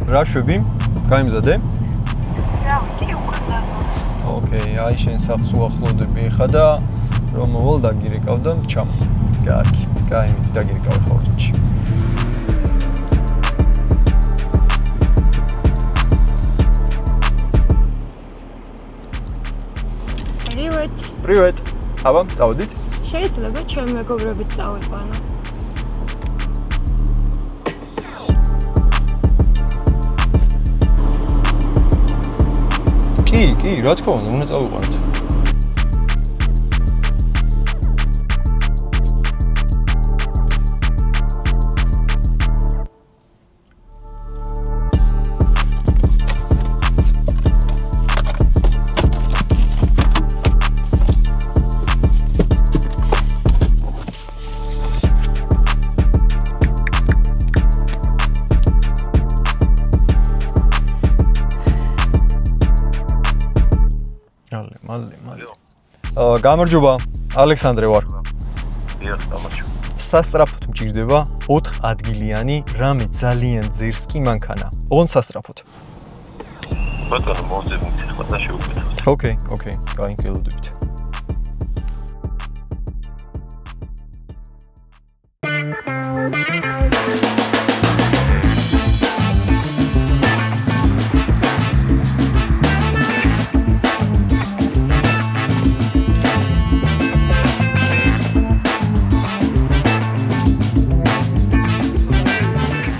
რა შვები? გაიმზადე? რა ვიცი, უკვე. ოკეი, აი შენ სახლს უახლოვდები ხა და რომ მოვალ დაგირეკავ და ჩამ. კარგი, გაიმიც დაგირეკავ ხორცში. Привет. აბა, წავედით? შეიძლება ჩემი მეგობრებით წავიყვანო. კი, რა თქმა უნდა, უნდა წავიყვანოთ. მალე. გამარჯობა, ალექსანდრე ვარ. გამარჯობა. სასტრაფოდ მჭირდება 4 ადგილიანი რამე ძალიან ძირსკი მანქანა. ოღონდ სასტრაფოდ. ბატონო, მოძებნით ახლა და შევუკეთოთ. ოკეი, გაინკილოდებით.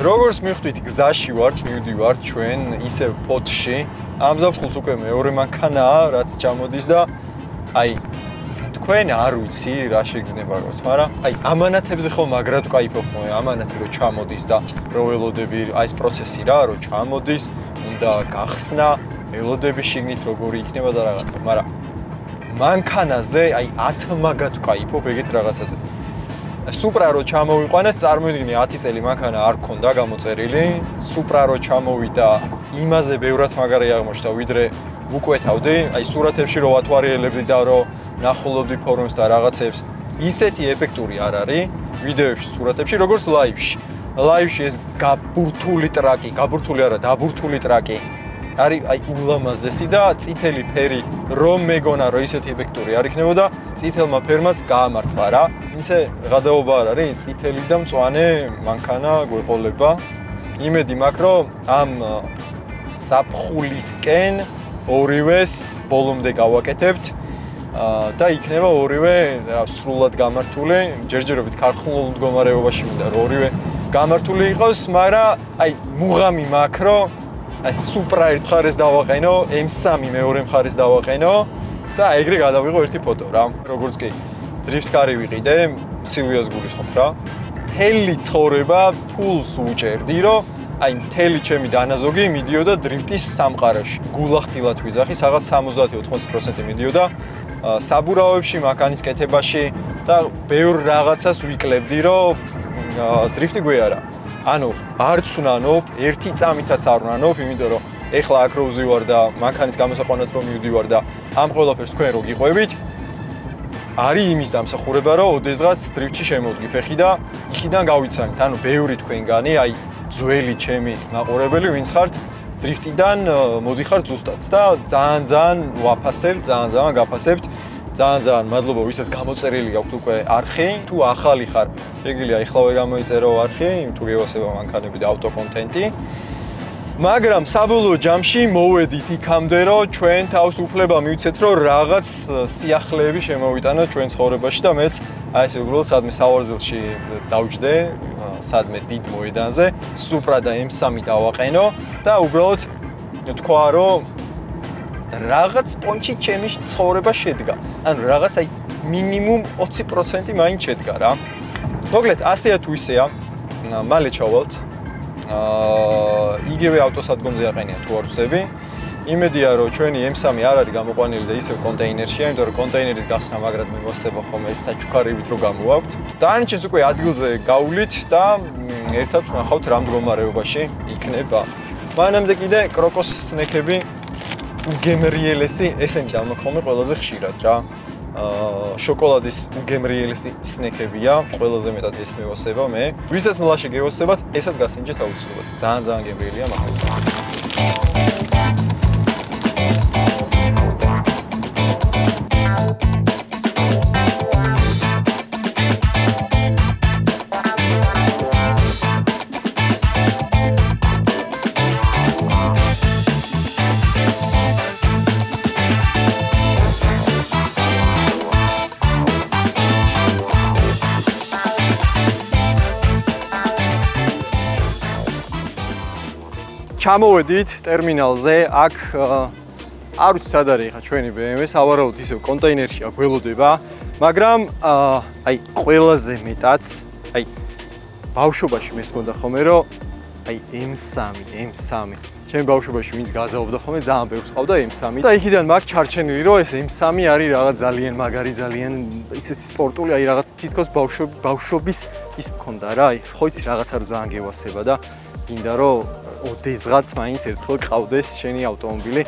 როგორც მიხვდით, გზაში ვართ, მივდივართ ჩვენ ისევ ფოთში. ამ ზაფხულს უკვე მეორე მანქანაა, რაც ჩამოდის და აი თქვენ არ ვიცი რა შეგრძნება გქონთ, მაგრამ აი ამანათებზე ხომ მაგრად ვკაიფობ მე, ამანათი რო ჩამოდის და რო ველოდები აი ეს პროცესი რა, რო ჩამოდის, უნდა გახსნა, ველოდები შიგნით როგორი იქნება და რაღაცა, მაგრამ მანქანაზე აი 10 მაგად ვკაიფობ ეგეთ რაღაცაზე. Supra რო ჩამოვიყვანეთ, წარმოიდგინე 10 წელი მანქანა არ ქონდა გამოწერილი. Supra რო ჩამოვიდა, იმაზე ბევრად მაგარი აღმოჩნდა, ვიდრე უკვეთავდი. აი სურათებში რო ვათვალიერებდი და რო ნახულობდი ფორუმს და რაღაცებს, ისეთი ეფექტური არ არის ვიდეოებში, სურათებში, როგორც ლაივში. ლაივში ეს გაბურთული ტრაკი, გაბურთული არა, დაბურთული ტრაკი. არის აი ულამაზესი და წითელი ფერი რომ მეგონა რომ ისეთი ეფექტური არ იქნებოდა, წითელმა ფერმას გაამართლა რა. ისე გადაობა არ არის, წითელი და მწვანე მანქანა გვეყოლება. იმედი მაქვს რომ ამ საფხულისკენ ორივეს ბოლომდე გავაკეთებთ და იქნება ორივე სრულად გამართული, ჯერჯერობით ქარხნულ მდგომარეობაში მინდა რომ ორივე გამართული იყოს, მაგრამ აი მუღამი მაქვს რომ აი Supra ერთ მხარეს დავაყენო, M3 მეორე მხარეს დავაყენო და ეგრე გადავიღო ერთი ფოტო რა. როგორც კი დრიფტ კარი ვიყიდე, სილვიას გულისხმობ რა. მთელი ცხოვრება ფულს უჭერდი, რომ აი მთელი ჩემი დანაზოგი მიდიოდა დრიფტის სამყაროში. გულახდილად ვიძახი, რაღაც 70-80% მიდიოდა საბურავებში, მანქანის კეთებაში და ბევრ რაღაცას ვიკლებდი, რომ დრიფტი გვეარა. ანუ არც ვნანობ, ერთი წამითაც არ ვნანობ, იმიტომ რომ ეხლა აქ რო ვზივარ და მანქანის გამოსაყვანად რომ მივდივარ და ამ ყველაფერს თქვენ რო გიყვებით, არის იმის დამსახურება, რომ ოდესღაც დრიფტში შემოვსგი ფეხი და იქიდან გავიცანით. ანუ ბევრი თქვენგანი, აი ძველი ჩემი მაყურებელი, ვინც ხართ დრიფტიდან მოდიხართ ზუსტად და ძალიან ვაფასებ, ძალიან გაფასებთ. ძალიან მადლობა ვისაც გამოწერილი გაქვთ უკვე არხი. თუ ახალი ხარ, შეგიძლია ეხლავე გამოიწერო არხი, თუ გევასება მანქანები და ავტოკონტენტი. მაგრამ საბოლოო ჯამში მოვედით იქამდე, რომ ჩვენ თავს უფლება მივცეთ, რომ რაღაც სიახლეები შემოვიტანოთ ჩვენ ცხოვრებაში და მეც აი ესე უბრალოდ სადმე სავარძელში დავჯდე, სადმე დიდ მოედანზე, Supra და M3 დავაყენო და უბრალოდ თქვა, რომ რაღაც პონჩი ჩემი ცხოვრება შედგა. ანუ რაღაც აი მინიმუმ 20% მაინც შედგა რა. მოკლედ, ასეა თუ ისეა, მალე ჩავალთ. იგივე ავტოსადგომზე აყენია თუ არ ვსები. იმედია რომ ჩვენი M3 არ არის გამოყვანილი და ისევ კონტეინერშია, იმიტომ რომ კონტეინერის გახსნა მაგრად მივასება ხოლმე ეს საჩუქარებით რო გამოვაქვთ. დანარჩენს უკვე ადგილზე გავვლით და ერთად ვნახავთ რა მდგომარეობაში იქნება. მანამდე კიდე კროკოს სნექები უგემრიელესი, ესენი დავმოქმე ყველაზე ხშირად რა. შოკოლადის უგემრიელი სნექებია, ყველაზე მეტად ეს მევასება მე. ვისაც მლაშე გევასებათ, ესაც გასინჯეთ აუცილებლად. ძალიან გემრიელია მაგალითად. ჩამოვედით ტერმინალზე, აქ არ ვიცი სად არის ხა ჩვენი BMW, სავარაუდოდ ისევ კონტეინერშია გველოდება, მაგრამ აი ყველაზე მეტად, აი ბავშვობაში მესმოდა ხოლმე რომ აი M3. ჩემ ბავშვობაში ვინც გაზაობდა ხოლმე ძალიან ბევრს ყავდა M3 და იქიდან მაგ ჩარჩენილი რომ ეს M3 არის რაღაც ძალიან მაგარი, ძალიან ისეთი სპორტული, აი რაღაც თითქოს ბავშვობის ის მქონდა რა, აი ხო იცი რაღაცა რომ ძალიან გევასება და გინდა რომ ოდესღაც მაინც ერთხელ ყავდეს შენი ავტომობილი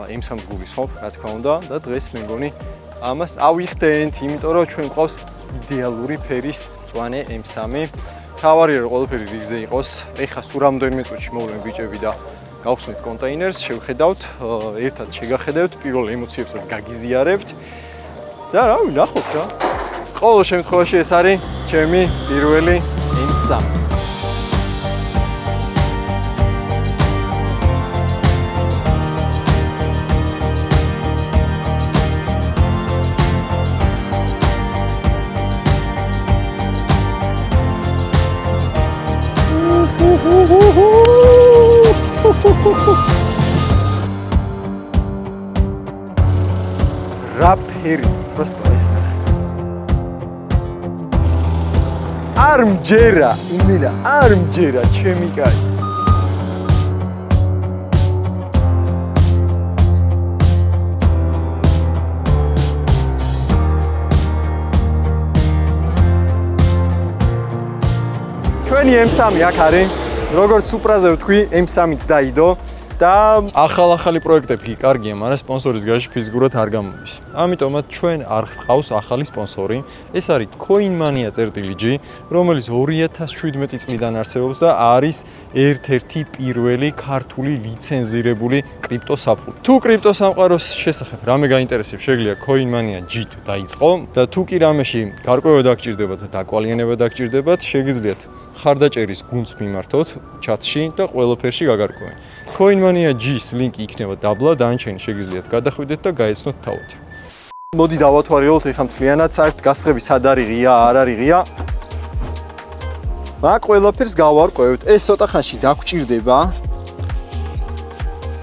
M3 გულის ხო, რა თქმა უნდა და დღეს მე მგონი ამას ავიხდენთ, იმიტომ რომ ჩვენ ყავს იდეალური ფერის მწვანე M3. თავარია რომ ყველაფერი რიგზე იყოს. ეხა სულ რამდენიმე წუთში მოვლენ ბიჭები და გავხსნით კონტეინერს, შევხედავთ, ერთად შეგახედავთ, პირველ ემოციებსაც გაგიზიარებთ და რა ვნახოთ რა. ყოველ შემთხვევაში ეს არის ჩემი პირველი M3. Raperi, просто ეს ნახე. არ მჯერა, იმენა, არ მჯერა, ჩემი კაცი. ჩვენი M3 აქ არის. როგორც სუპრაზე ვთქვი, M3-იც დაიდო და ახალი პროექტები კი კარგია, მაგრამ სპონსორის გარეშე ფიზიკურად არ გამოდის. ამიტომაც ჩვენ არხს ყავს ახალი სპონსორი. ეს არის CoinMania.g, რომელიც 2017 წლიდან არსებობს და არის ერთ-ერთი პირველი ქართული ლიცენზირებული კრიპტოსაფული. თუ კრიპტოსამყაროს შესახებ რამე გაინტერესებს, შეგიძლია CoinMania.g-თ დაიწყო და თუ კი რამეში გარკვევა დაგჭირდებათ და დაკვალიანება დაგჭირდებათ, შეგიძლიათ ხარდაჭერის გუნდს მიმართოთ ჩატში და ყველაფერში გაგარკვევენ. CoinMania.g-ის ლინკი იქნება დაბლა, დანარჩენი შეგიძლიათ გადახვიდეთ და გაეცნოთ თავად. მოდი დავათვალიეროთ ეხლა მთლიანად საერთოდ გასხები სად არის ღია, არ არის ღია. მაგ ყველაფერს გავარკვევთ. ეს ცოტა ხანში დაგჭირდება.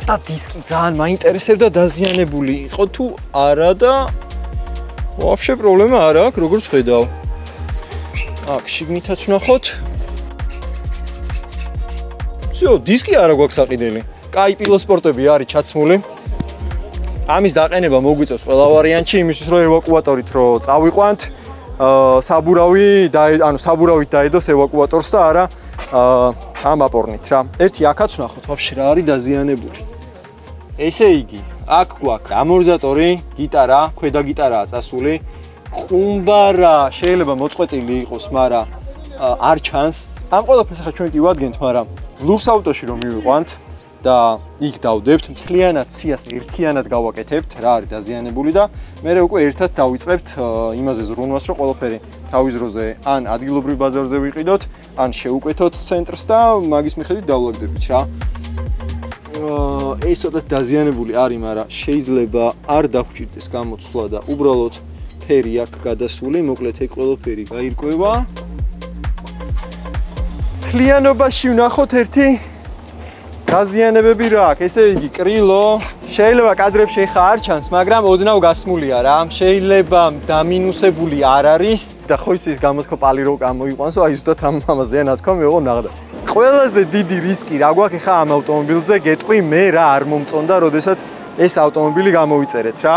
და დისკი ძალიან მაინტერესებდა დაზიანებული იყო თუ არა და ვაფშე პრობლემა არ აქვს, როგორც ხედავ. აქ შიგნითაც ვნახოთ. всё, დისკი არა გვაქვს საყიდელი. კაი პილოსპორტები არის ჩაცმული. ამის დაყენება მოგვიწევს ყველა ვარიანტში, იმისთვის რომ ევაკუატორით რო წავიყვანთ, საბურავით დაედოს ევაკუატორს და არა ამ აპორნით რა. ერთი აქაც ვნახოთ, ვაფშე რა არის დაზიანებული. ესე იგი, აქ გვაქვს ამორტიზატორი, გიტარა, ქვედა გიტარაა წასული. ყუმბარა შეიძლება მოწყვეტილი იყოს, მაგრამ არ ჩანს. ამ ყველაფერს ახლა ჩვენ კი ვადგენთ, მაგრამ ლუქს ავტოში რომ მივიყვანთ და იქ დავდებთ, მთლიანად სიას ერთიანად გავაკეთებთ, რა არის დაზიანებული და მე უკვე ერთად დავიწყებთ იმაზე ზრუნვას, რომ ყველაფერი თავის დროზე ან ადგილობრივ ბაზარზე ვიყიდოთ, ან შევუკვეთოთ ცენტრს და მაგის მიხედვით დავლაგდებით რა. ეს ცოტა დაზიანებული არის, მაგრამ შეიძლება არ დაგჭირდეს გამოცვლა და უბრალოდ ფერი აქ გადასული, მოკლედ ეგ ყველაფერი გაირკვევა. მთლიანობაში ვნახოთ ერთი დაზიანებები რა აქვს, ესე იგი კრილო, შეიძლება კადრებში ხა არ ჩანს, მაგრამ ოდნავ გასმულია რა, შეიძლება დამინუსებული არ არის და ხო იცი ის გამოთქო პალი რო გამოიყვანსო, აი ზუსტად ამაზეა ნათქვა მეღო ნაღდათ. ყველაზე დიდი რისკი რა გვაქვს ხა ამ ავტომობილზე, გეტყვი მე რა არ მომწონდა, როდესაც ეს ავტომობილი გამოვიწერეთ რა.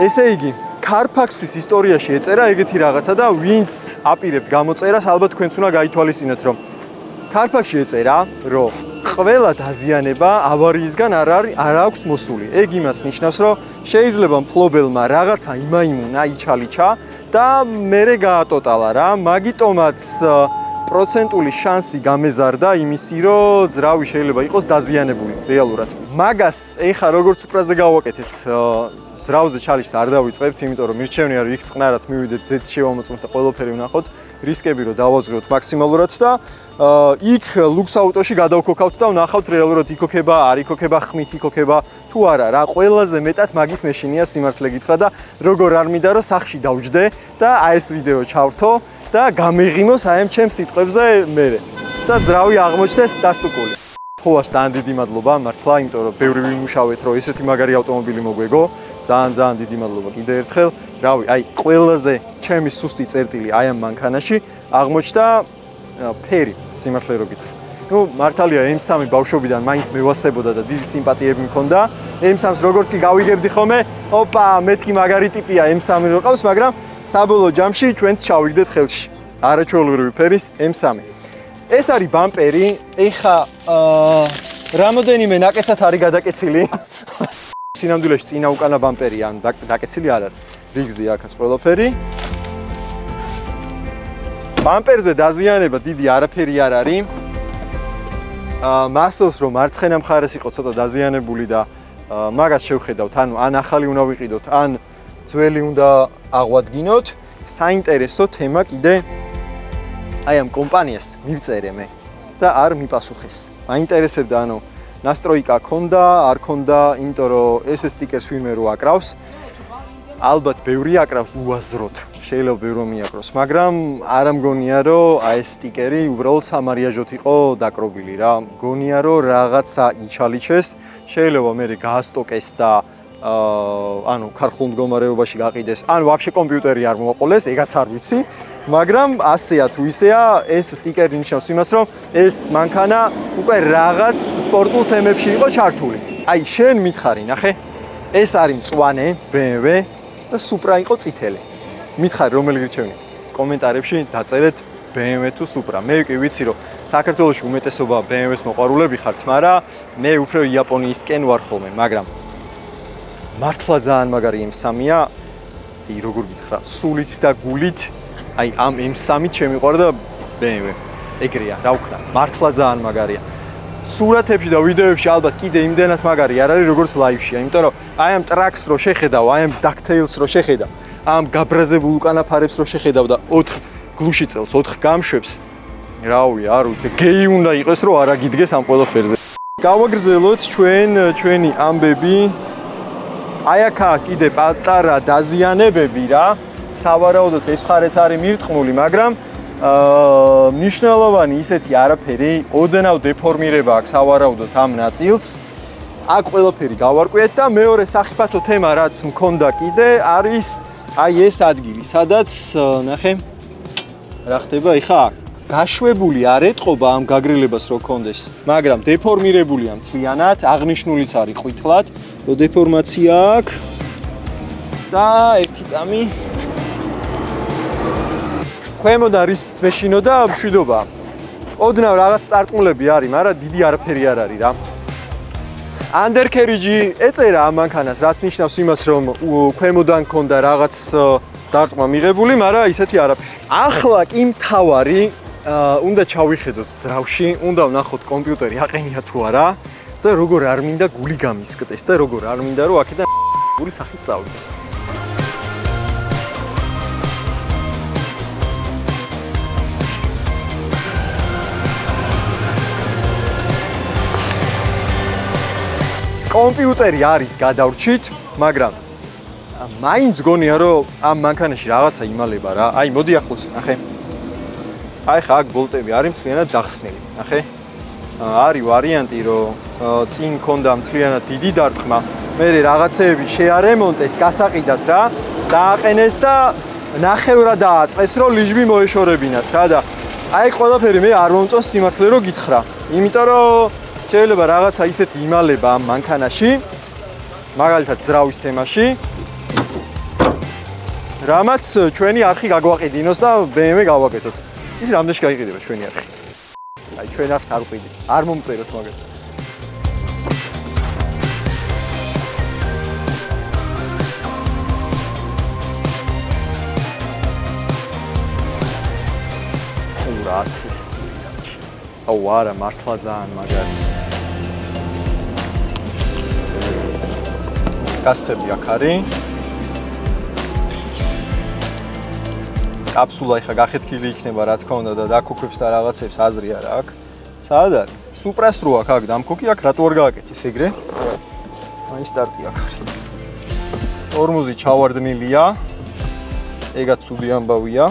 ესე იგი Carfax-ის ისტორიაში ეწერა ეგეთი რაღაცა და ვინც აპირებთ გამოწერას, ალბათ თქვენც უნდა გაითვალისწინოთ, რომ Carfax-ში ეწერა, რომ ყველა დაზიანება ავარიისგან არ აქვს მოსული. ეგ იმას ნიშნავს, რომ შეიძლება მფლობელმა რაღაცა იმაიმუნა, იჩალიჩა და მერე გაატოტალა რა. მაგიტომაც პროცენტული შანსი გამეზარდა იმისი, რომ ძრავი შეიძლება იყოს დაზიანებული რეალურად. მაგას ეხა როგორც უკრაზე გავაკეთეთ, ძრავზე ჩალიშს არ დავიწყებთ, იმიტომ რომ მირჩევნი არის იქ წყნარად მივიდეთ, ზეც შევამოწმოთ და ყველაფერი ვნახოთ, რისკები რომ დავაზღვიოთ მაქსიმალურად და იქ ლუქს აუტოში გადავქოქავთ და ვნახავთ რეალურად იქოქება, არ იქოქება, ხმით იქოქება თუ არა რა. ყველაზე მეტად მაგის მეშინია სიმართლე გითხრა და როგორ არ მინდა რომ სახში დავჯდე და აი ეს ვიდეო ჩავრთო და გამეღიმოს აი ამ ჩემს სიტყვებზე მერე და ძრავი აღმოჩნდეს დასტუკული. ხოას ძალიან დიდი მადლობა მართლა, იმიტომ რომ ბევრი ვიმუშავეთ, რომ ესეთი მაგარი ავტომობილი მოგვეგო. ძალიან დიდი მადლობა კიდე ერთხელ. რავი, აი ყველაზე ჩემი სუსტი წერტილი აი ამ მანქანაში აღმოჩნდა ფერი, სიმართლე რო გითხრა. ნუ მართალია M3 ბავშვობიდან მაინც მევასებოდა და დიდი სიმპათიები მქონდა. M3-ს როგორც კი გავიგებდი ხოლმე, ოპა, მეთქი მაგარი ტიპია M3 რო ყავს, მაგრამ საბოლოო ჯამში ჩვენც ჩავიგდეთ ხელში. არაჩვეულებრივი ფერის M3. ეს არის ბამპერი, ეხა რამოდენიმე ნაკეცად არის გადაკეცილი. სინამდვილეში წინა უკანა ბამპერი ან დაკეცილი არ არის. რიგზე აქაც ყველაფერი. ბამპერზე დაზიანება დიდი არაფერი არ არის. მასოს რომ მარცხენა მხარეს იყო ცოტა დაზიანებული და მაგას შევხედავთ, ანუ ან ახალი უნდა ვიყიდოთ, ან ძველი უნდა აღვადგინოთ. საინტერესო თემა კიდე აი ამ კომპანიას მივწერე მე და არ მიპასუხეს. მაინტერესებდა, ანუ ნასტროიკა ქონდა, არ ქონდა, იმიტომ რომ ეს სტიკერს ვინმე რო აკრავს. ალბათ ბევრი აკრავს უაზროდ. შეიძლება ბევრი მიაკროს, მაგრამ არ მგონია რომ აი ეს სტიკერი უბრალოდ სამარიაჟოთ იყო დაკრობილი რა. მგონია რომ რაღაცა იჩალიჩეს, შეიძლება მე გაასტოკეს და ანუ ქარხულ მდგომარეობაში გაყიდეს, ან ვაფშე კომპიუტერი არ მოაყოლეს, ეგაც არ ვიცი. მაგრამ ასეა თუ ისეა, ეს სტიკერი ნიშნავს იმას, რომ ეს მანქანა უკვე რაღაც სპორტულ თემებში იყო ჩართული. აი, შენ მითხარი, ნახე, ეს არის მწვანე BMW და Supra იყო წითელი. მითხარი, რომელი გირჩევნი? კომენტარებში დაწერეთ BMW თუ Supra. მე კი ვიცი, რომ საქართველოში უმეტესობა BMW-ს მოყვარულები ხართ, მაგრამ მე უფრო იაპონიისკენ ვარ ხოლმე, მაგრამ მართლა ძალიან მაგარი M3-ია. აი, როგორ გითხრა, სულით და გულით აი ამ M3-ით შემიყვარდა BMW. ეგრეა, რა ვქნა, მართლა ძალიან მაგარია. სურათებში და ვიდეოებში ალბათ კიდე იმდენად მაგარი არ არის, როგორც ლაივშია, იმიტომ რომ აი ამ ტრაქს რო შეხედავ, აი ამ DuckTales რო შეხედავ, ამ გაბრაზებულ უკანაფარებს რო შეხედავ და 4 გლუში წელს, 4 გამშვებს, რავი, არ ვიცი, გეი უნდა იყოს, რომ არ აგიდგეს ამ ყველაფერზე. გავაგრძელოთ ჩვენი ამბები. აი აქა კიდე პატარა დაზიანებები რა. სავარაუდოდ ეს მხარეც არის მირტყმული, მაგრამ მნიშვნელოვანი ისეთი არაფერი, ოდნავ დეფორმირება აქვს სავარაუდოდ ამ ნაწილს. აქ ყველაფერი გავარკვიეთ და მეორე სახიფათო თემა რაც მქონდა კიდე არის აი ეს ადგილი, სადაც ნახე რა ხდება ეხა აქ. გაშვებული არ ეტყობა ამ გაგრილებას რო კონდეს, მაგრამ დეფორმირებულია მთლიანად, აღნიშნულიც არის ყვითლად, რომ დეფორმაცია აქვს და ერთი წამი ქვემოდან რის მეშინო და მშვიდობა. ოდნავ რაღაც წარწმულები არის, მაგრამ დიდი არაფერი არ არის რა. Undercarriage ეწერა ამ მანქანას, რაც ნიშნავს იმას, რომ ქვემოდან ქონდა რაღაც დარტყმა მიღებული, მაგრამ ისეთი არაფერი. ახლა კი მთავარი უნდა ჩავიხედოთ ზრავში, უნდა ვნახოთ კომპიუტერი აყენია თუ არა და როგორ არ მინდა გული გამისკდეს და როგორ არ მინდა რომ აქედან გული სახით წავიდე. კომპიუტერი არის გადავრჩით, მაგრამ მაინც გონია რომ ამ მანქანაში რაღაცა იმალება რა. აი, მოდი ახლოს, ნახე. აი ხა აქ ბოლტები არის მთლიანად დახსნილი, ნახე. არის ვარიანტი, რომ წინ მქონდა მთლიანად დიდი დარტყმა, მერე რაღაცეები შეარემონტეს, გასაყიდათ რა, დააყენეს და ნახევრად დააწყეს, რომ ლიჟბი მოეშორებინათ რა და აი ყველაფერი მე არ მომწონს სიმართლე რომ გითხრა. იმიტომ რომ შეიძლება რაღაცა ისეთი იმალება ამ მანქანაში, მაგალითად ძრავის თემაში, რამაც ჩვენი არხი გაგვაყიდინოს და BMW გავაკეთოთ. ის რამდენში გაიყიდება ჩვენი არხი? აი ჩვენ არს არ ვყიდით. არ მომწეროთ მაგას. აუ არა მართლა ძალიან მაგარი. გასხები აქ არის. კაფსულა ეხა გახეთქილი იქნება რა თქმა უნდა და დაქოქვებს და რაღაცებს აზრი არა აქ. საად არის? სუპრას რო აქ დამქოქი აქ რატო არ გააკეთეს ეგრე? აი სტარტი აქ არის. ტორმოზი ჩავარდნილია. ეგაც ცუდი ამბავია.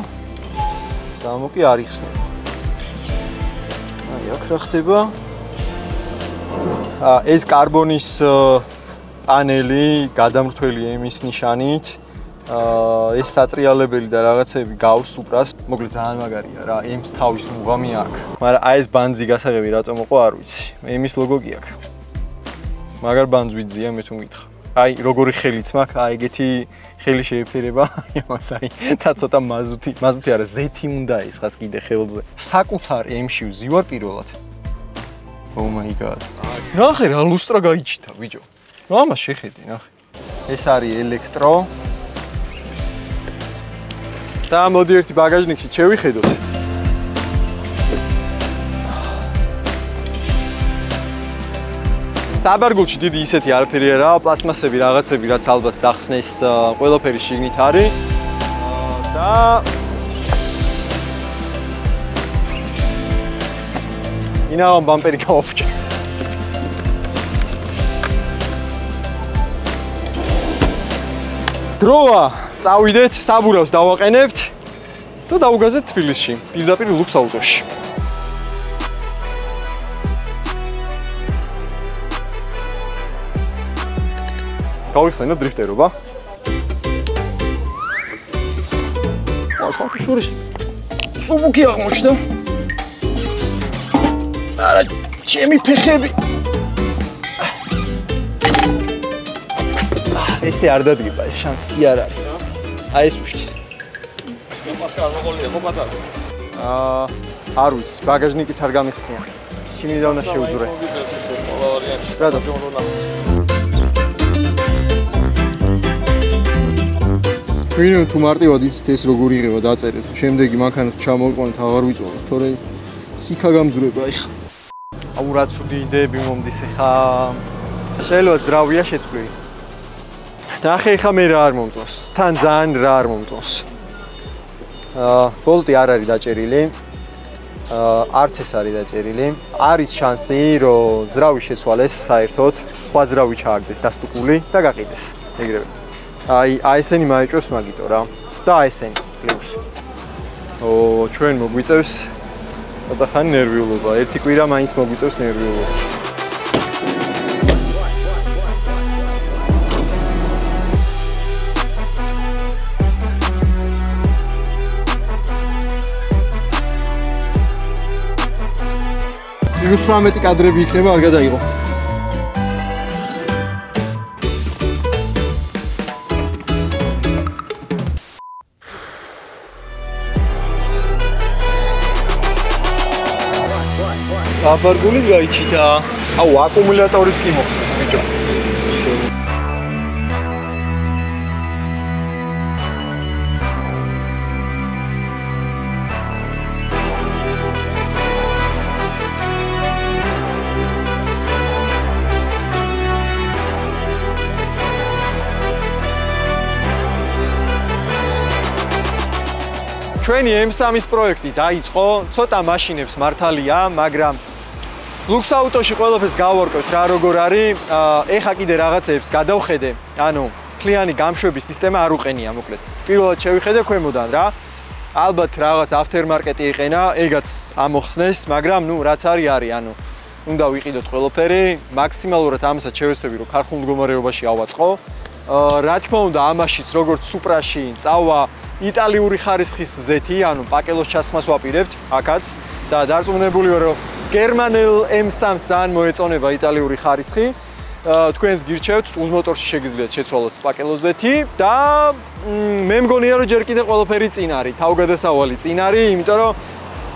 სამოკი არ იხსნება. აი აქ რა ხდება? ეს კარბონის პანელი გადამრთველი ემის ნიშანით. ეს სატრიალებელი და რაღაცები გავს სუპრას. მოკლედ ძალიან მაგარია რა. ემს თავის მუღამი აქვს. მაგრამ აი ეს ბანძი გასაღები რატომ იყო არ ვიცი. ემის ლოგო კი აქვს. მაგარ ბანძ ვიძია მე თუ მითხრა. აი როგორი ხელიც მაქვს, აი ეგეთი ხელი შეეფერება იმას აი და ცოტა მაზუთი არა ზეთი უნდა ისხას კიდე ხელზე. საკუთარ ემში ვზივარ პირველად. Oh my god. ნახე რა ლუსტრა გაიჩიტა ბიჭო. ნუ ამას შეხედი ნახე. ეს არის ელექტრო. და მოდი ერთი ბაგაჟნიკში შევიხედოთ. საბარგულში დიდი ისეთი არაფერი არაა, პლასმასები რაღაცები რაც ალბათ დახსნეს ყველაფერი შიგნით არის. და ინაამ ბამპერი გავაფუჭე. დროა, წავიდეთ, საბურავს დავაყენებთ და დავუგაზეთ თბილისში, პირდაპირ ლუქს აუტოში. გავიხსენო დრიფტერობა. ასაკი შორის სუბუქი აღმოჩნდა. არა, ჩემი ფეხები. ესე არ დადგება, ეს შანსი არ არის. აი ეს უშჩის. არ ვიცი, ბაგაჟნიკის არ გამიხსნია. შინიდან უნდა შეუძურე. რატო? ვინმე თუ მარტივად იცით ეს როგორ იღება დაწერეთ. შემდეგი მანქანას ჩამოვიყვანეთ, აღარ ვიწოვოთ, თორე სიქა გამძვრება ეხა. აუ რა ცუდი იდეები მომდის ეხა. შეიძლება ძრავია შეცვლილი. ნახე ეხა მე რა არ მომწონს. თან ძალიან რა არ მომწონს. ბოლტი არ არის დაჭერილი. არც ეს არის დაჭერილი. არის შანსი, რომ ძრავი შეცვალეს საერთოდ, სხვა ძრავი ჩააგდეს დასტუკული და გაყიდეს. ეგრევე. აი ესენი მაიჭვევს მაგიტო რა. და აი ესენი პლუს. ჩვენ მოგვიწევს ცოტა ხანი ნერვიულობა. ერთი კვირა მაინც მოგვიწევს ნერვიულობა. მინუს 18 კადრები იქნება, არ გადაიღო. საბარგულის გაიჩიტა. აუ, აკუმულატორიც კი მოხსნეს, ბიჭო. ჩვენი M3-ის პროექტი დაიწყო, ცოტა მაშინებს მართალია, მაგრამ ლუქს აუტოში ყველაფერს გავარკვევთ რა როგორ არის. ეხა კიდე რაღაცეებს გადავხედე, ანუ მთლიანი გამშვების სისტემა არ უყენია, მოკლედ. პირველად შევიხედე ქვემოდან რა. ალბათ რაღაც aftermarket-ი იყენა, ეგაც ამოხსნეს, მაგრამ ნუ რაც არის, ანუ უნდა ვიყიდოთ ყველაფერი, მაქსიმალურად ამასაც შევეცდები, რომ ქარხნულ მდგომარეობაში ავაწყო. რა თქმა უნდა, ამაშიც როგორც სუპრაში წავა იტალიური ხარისხის ზეთი, ანუ პაკელოს ჩასხმას ვაპირებთ, აქაც და დარწმუნებული ვარ, რომ გერმანელ M3-ს ძალიან მოეწონება იტალიური ხარისხი. თქვენს გირჩევთ, ტუზ მოტორში შეგიძლიათ შეცვალოთ პაკელოს ზეთი და მე მგონია, რომ ჯერ კიდე ყველაფერი წინ არის, თავგადასავალი წინ არის, იმიტომ რომ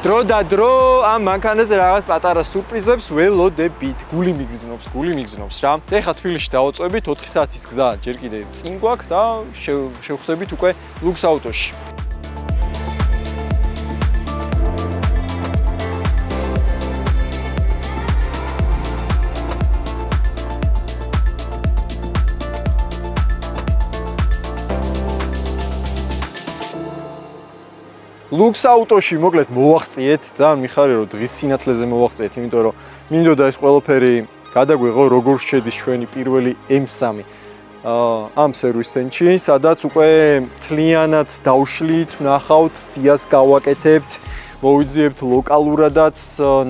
დრო და დრო ამ მანქანაზე რაღაც პატარა სურპრიზებს ველოდებით. გული მიგრძნობს რა. ეხლა თბილისში დავაწვევით 4 საათის გზა ჯერ კიდე წინ გვაქვს და შევხვდებით უკვე ლუქს აუტოში. ლუქს აუტოში მოკლედ მოვაღწიეთ, ძალიან მიხარია რომ დღის სინათლეზე მოვაღწიეთ, იმიტომ რომ მინდოდა ეს ყველაფერი გადაგვეღო როგორ შედის ჩვენი პირველი M3 ამ სერვის ცენტრში, სადაც უკვე მთლიანად დავშლით, ვნახავთ, სიას გავაკეთებთ, მოვიძიებთ ლოკალურადაც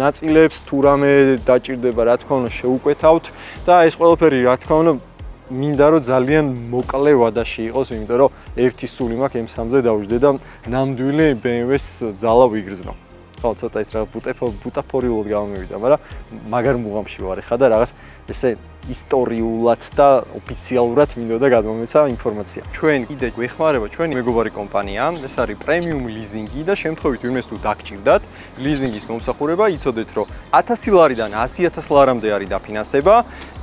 ნაწილებს, თუ რამე დაჭირდება, რა თქმა უნდა, შევუკვეთავთ და ეს ყველაფერი, რა თქმა უნდა, მინდა რომ ძალიან მოკლე ვადაში იყოს, იმიტომ რომ ერთი სული მაქვს M3-ზე დავждე და ნამდვილი BMW-ს ძალა ვიგრძნო. ხო, ცოტა ის რა ბუტაფორიულად გამომივიდა, მაგრამ მაგარ მუღამში ვარ ხა და რაღაც ესე ისტორიულად და ოფიციალურად მინდოდა გადმომეცა ინფორმაცია. ჩვენ კიდე გვეხმარება ჩვენი მეგობარი კომპანია, ეს არის პრემიუმ ლიზინგი და შემთხვევით ვინმეს თუ დაგჭირდათ ლიზინგის მომსახურება, იცოდეთ რომ 1000 ლარიდან 100000 ლარამდე არის დაფინანსება,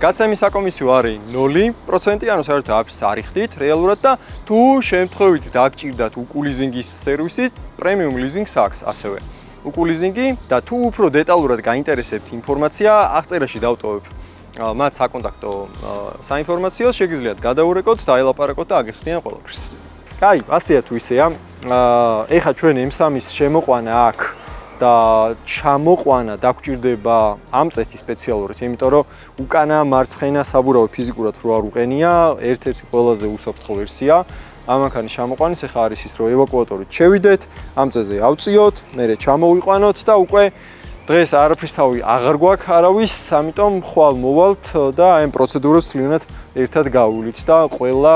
გაცემის საკომისიო არის 0%, ანუ საერთოდ არც არ იხდით რეალურად და თუ შემთხვევით დაგჭირდათ უკულიზინგის სერვისით, პრემიუმ ლიზინგს აქვს ასევე. უკულიზინგი და თუ უფრო დეტალურად გაინტერესებთ ინფორმაცია, აღწერაში დავტოვებ მათ საკონტაქტო საინფორმაციო, შეგიძლიათ გადაურეკოთ, დაელაპარაკოთ და აგეხსნიან ყველაფერს. კაი, ასეა თუ ისეა. ეხლა ჩვენ M3-ის შემოყვანა აქ და ჩამოყვანა დაგჭირდება ამ წეთი სპეციალურად, იმიტომ რომ უკანა მარცხენა საბურავი ფიზიკურად რო არ უყენია, ერთ-ერთი ყველაზე უსაფრთხო ვერსია. ამ მანქანის ჩამოყვანის ეხლა არის ის რომ ევაკუატორით შევიდეთ, ამ წეზე ავწიოთ, მერე ჩამოვიყვანოთ და უკვე დღეს არაფრის თავი აღარ გვაქვს არავის, ამიტომ ხვალ მოვალთ და აი ამ პროცედურას თლიანად ერთად გავუვლით და ყველა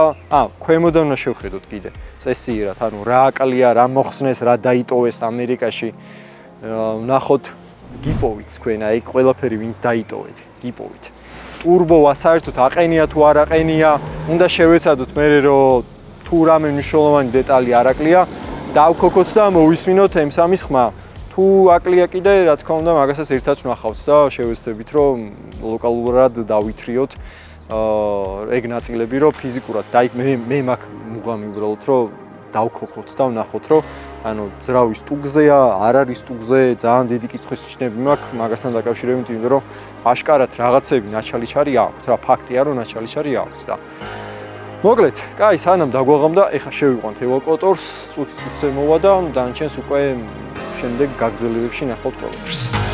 ქვემოდან უნდა შევხედოთ კიდე. წესიერად, ანუ რა აკლია, რა მოხსნეს, რა დაიტოვეს ამერიკაში. ვნახოთ, გიპოვით თქვენ, აი ყველაფერი ვინც დაიტოვეთ, გიპოვით. ტურბო საერთოდ აყენია თუ არ აყენია, უნდა შევეცადოთ მერე რომ თუ რამე მნიშვნელოვანი დეტალი არ აკლია, დავქოქოთ და მოვისმინოთ M3-ის ხმა. თუ აკლია კიდე, რა თქმა უნდა, მაგასაც ერთად ვნახავთ და შევეცდებით, რომ ლოკალურად დავითრიოთ ეგ ნაწილები, რომ ფიზიკურად მე მაქვს მუღამი უბრალოდ, რომ დავქოქოთ და ვნახოთ, რომ ანუ ძრავის ტუგზეა, არ არის ტუგზე, ძალიან დიდი კითხვის ნიშნები მაქვს მაგასთან დაკავშირებით, იმიტომ რომ აშკარად რაღაცები ნაჩალიჩარი აქვს, რა ფაქტია, რომ ნაჩალიჩარი აქვს და მოკლედ, კაი, სანამ დაგვაღამდა, ეხლა შევიყვანთ ევაკუატორს, წუთი-წუთზე მოვა და დანარჩენს უკვე შემდეგ გაგრძელებებში ნახავთ ყველაფერს.